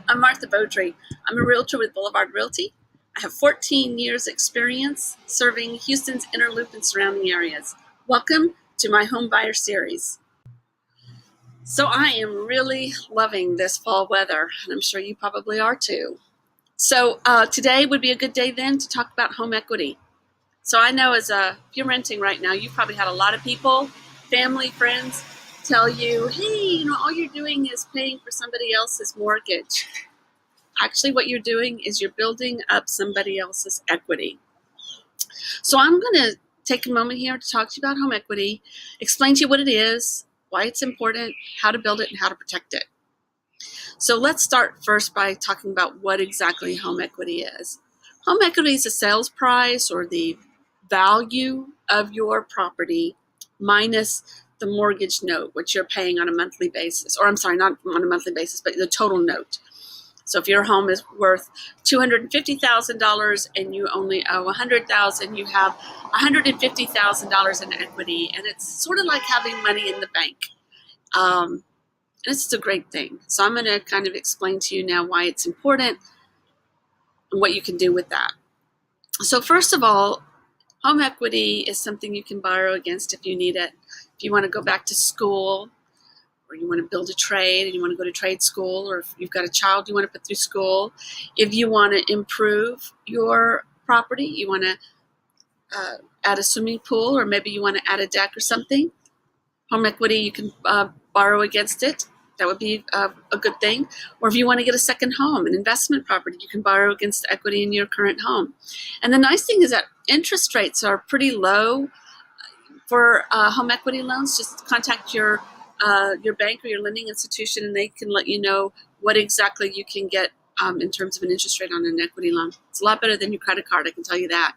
I'm Martha Beaudry. I'm a realtor with Boulevard Realty. I have 14 years experience serving Houston's inner loop and surrounding areas. Welcome to my home buyer series. So I am really loving this fall weather, and I'm sure you probably are too. So today would be a good day then to talk about home equity. So I know if you're renting right now, you've probably had a lot of people, family, friends, tell you, hey, all you're doing is paying for somebody else's mortgage. Actually, what you're doing is you're building up somebody else's equity. So I'm going to take a moment here to talk to you about home equity, explain to you what it is, why it's important, how to build it, and how to protect it. So let's start first by talking about what exactly home equity is. Home equity is the sales price or the value of your property minus the mortgage note, which you're paying on a monthly basis, or I'm sorry, not on a monthly basis, but the total note. So if your home is worth $250,000 and you only owe $100,000, you have $150,000 in equity, and it's sort of like having money in the bank. This is a great thing. So I'm going to kind of explain to you now why it's important and what you can do with that. So first of all, home equity is something you can borrow against if you need it. If you want to go back to school, or you want to build a trade and you want to go to trade school, or if you've got a child you want to put through school, if you want to improve your property, you want to add a swimming pool, or maybe you want to add a deck or something, home equity, you can borrow against it. That would be a good thing. Or if you want to get a second home, an investment property, you can borrow against the equity in your current home. And the nice thing is that interest rates are pretty low for home equity loans. Just contact your bank or your lending institution, and they can let you know what exactly you can get in terms of an interest rate on an equity loan. It's a lot better than your credit card, I can tell you that.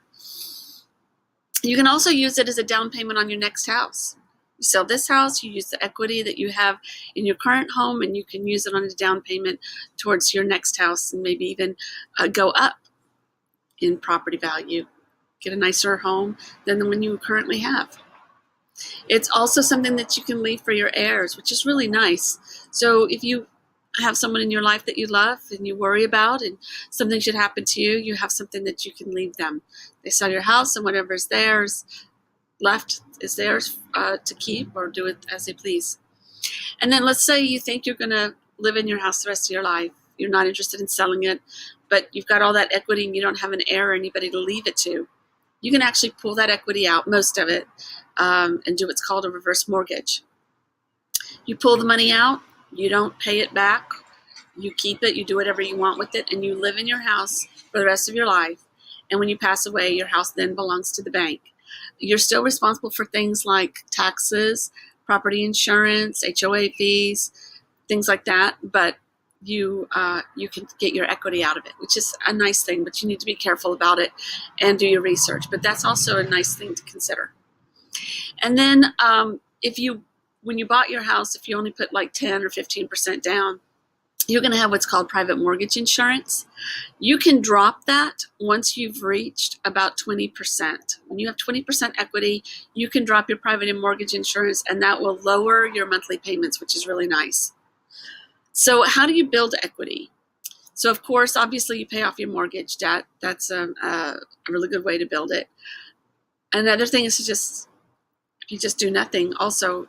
You can also use it as a down payment on your next house. You sell this house, you use the equity that you have in your current home, and you can use it on a down payment towards your next house, and maybe even go up in property value, get a nicer home than the one you currently have. It's also something that you can leave for your heirs, which is really nice. So if you have someone in your life that you love and you worry about and something should happen to you, you have something that you can leave them. They sell your house, and whatever's theirs left is theirs to keep or do it as they please. And then let's say you think you're going to live in your house the rest of your life. You're not interested in selling it, but you've got all that equity and you don't have an heir or anybody to leave it to. You can actually pull that equity out, most of it, and do what's called a reverse mortgage. You pull the money out, you don't pay it back, you keep it, you do whatever you want with it, and you live in your house for the rest of your life. And when you pass away, your house then belongs to the bank. You're still responsible for things like taxes, property insurance, HOA fees, things like that, but you can get your equity out of it, which is a nice thing, but you need to be careful about it and do your research. But that's also a nice thing to consider. And then when you bought your house, if you only put like 10 or 15% down, you're going to have what's called private mortgage insurance. You can drop that once you've reached about 20%. When you have 20% equity, you can drop your private mortgage insurance, and that will lower your monthly payments, which is really nice. So how do you build equity? So of course, obviously you pay off your mortgage debt. That's a really good way to build it. Another thing is if you just do nothing, also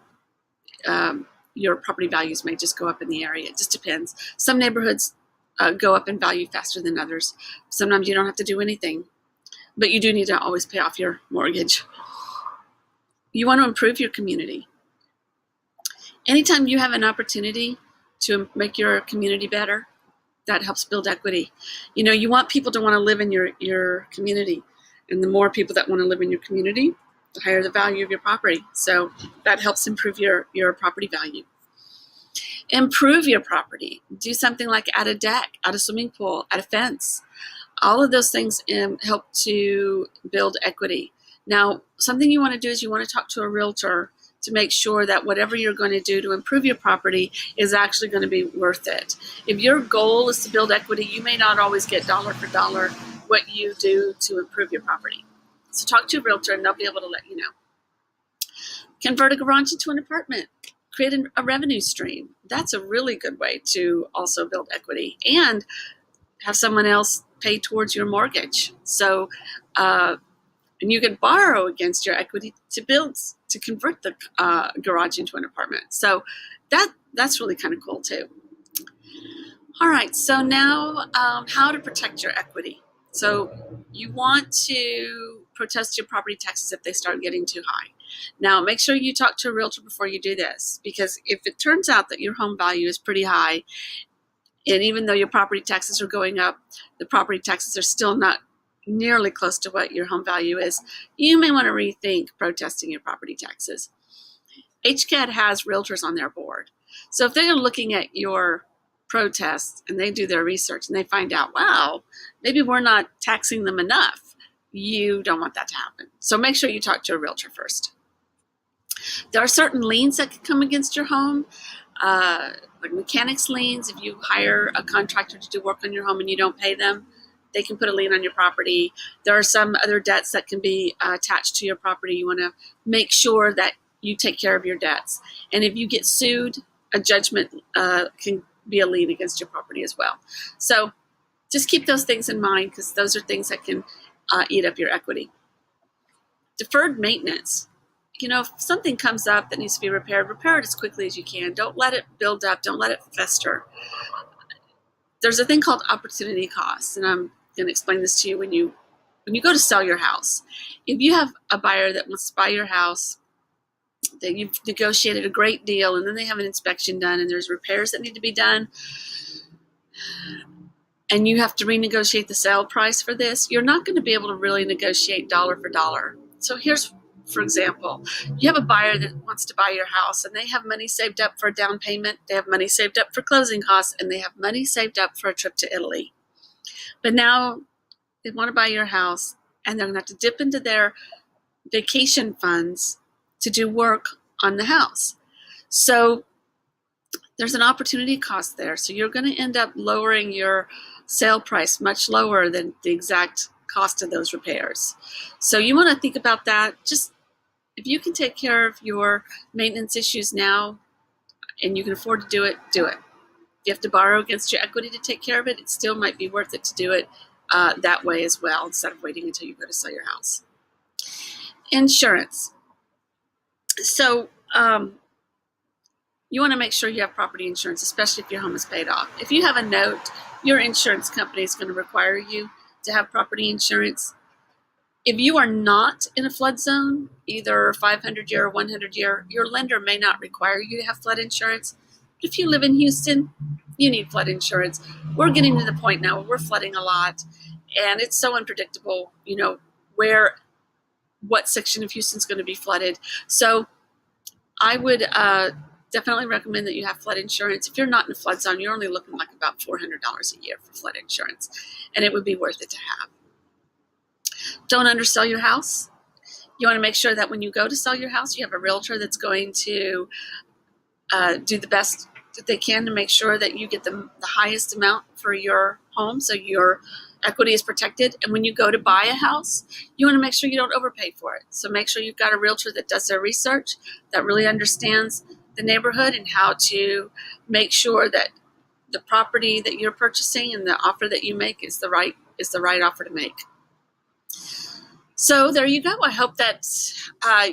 your property values may just go up in the area. It just depends. Some neighborhoods go up in value faster than others. Sometimes you don't have to do anything, but you do need to always pay off your mortgage. You want to improve your community. Anytime you have an opportunity to make your community better, that helps build equity. You want people to want to live in your community, and the more people that want to live in your community, the higher the value of your property. So that helps improve your property value. Improve your property. Do something like add a deck, add a swimming pool, add a fence. All of those things help to build equity. Now, something you want to do is you want to talk to a realtor to make sure that whatever you're going to do to improve your property is actually going to be worth it. If your goal is to build equity, you may not always get dollar for dollar what you do to improve your property. So talk to a realtor and they'll be able to let you know. Convert a garage into an apartment. create a revenue stream. That's a really good way to also build equity and have someone else pay towards your mortgage. So, and you can borrow against your equity to convert the garage into an apartment. So that's really kind of cool too. All right, so now how to protect your equity. So you want to protest your property taxes if they start getting too high. Now, make sure you talk to a realtor before you do this, because if it turns out that your home value is pretty high, and even though your property taxes are going up, the property taxes are still not nearly close to what your home value is, you may want to rethink protesting your property taxes. HCAD has realtors on their board. So if they're looking at your protests and they do their research and they find out, wow, maybe we're not taxing them enough, you don't want that to happen. So make sure you talk to a realtor first. There are certain liens that can come against your home, like mechanics liens. If you hire a contractor to do work on your home and you don't pay them, they can put a lien on your property. There are some other debts that can be attached to your property. You want to make sure that you take care of your debts. And if you get sued, a judgment can be a lien against your property as well. So just keep those things in mind, because those are things that can eat up your equity. Deferred maintenance. You know, if something comes up that needs to be repaired, repair it as quickly as you can. Don't let it build up. Don't let it fester. There's a thing called opportunity costs, and I'm going to explain this to you when you go to sell your house. If you have a buyer that wants to buy your house, that you've negotiated a great deal, and then they have an inspection done and there's repairs that need to be done, and you have to renegotiate the sale price for this, you're not going to be able to really negotiate dollar for dollar. So here's, for example, you have a buyer that wants to buy your house and they have money saved up for a down payment, they have money saved up for closing costs, and they have money saved up for a trip to Italy. But now they want to buy your house and they're going to have to dip into their vacation funds to do work on the house. So there's an opportunity cost there. So you're going to end up lowering your sale price much lower than the exact cost of those repairs. So you want to think about that. Just if you can take care of your maintenance issues now and you can afford to do it, do it. If you have to borrow against your equity to take care of it, it still might be worth it to do it that way as well, instead of waiting until you go to sell your house. Insurance. So you want to make sure you have property insurance, especially if your home is paid off. If you have a note, your insurance company is going to require you to have property insurance. If you are not in a flood zone, either 500-year or 100-year, your lender may not require you to have flood insurance. But if you live in Houston, you need flood insurance. We're getting to the point now where we're flooding a lot, and it's so unpredictable, you know, what section of Houston is going to be flooded. So I would definitely recommend that you have flood insurance. If you're not in a flood zone, you're only looking like about $400 a year for flood insurance, and it would be worth it to have. Don't undersell your house. You want to make sure that when you go to sell your house, you have a realtor that's going to do the best that they can to make sure that you get the highest amount for your home, so your equity is protected. And when you go to buy a house, you want to make sure you don't overpay for it. So make sure you've got a realtor that does their research, that really understands the neighborhood and how to make sure that the property that you're purchasing and the offer that you make is the right offer to make. So there you go. I hope that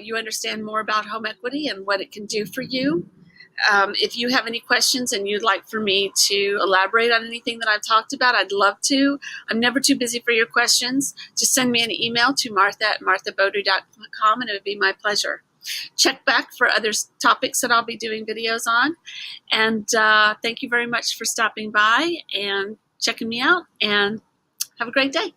you understand more about home equity and what it can do for you. If you have any questions and you'd like for me to elaborate on anything that I've talked about, I'd love to. I'm never too busy for your questions. Just send me an email to martha@marthabeaudry.com and it would be my pleasure. Check back for other topics that I'll be doing videos on. And thank you very much for stopping by and checking me out, and have a great day.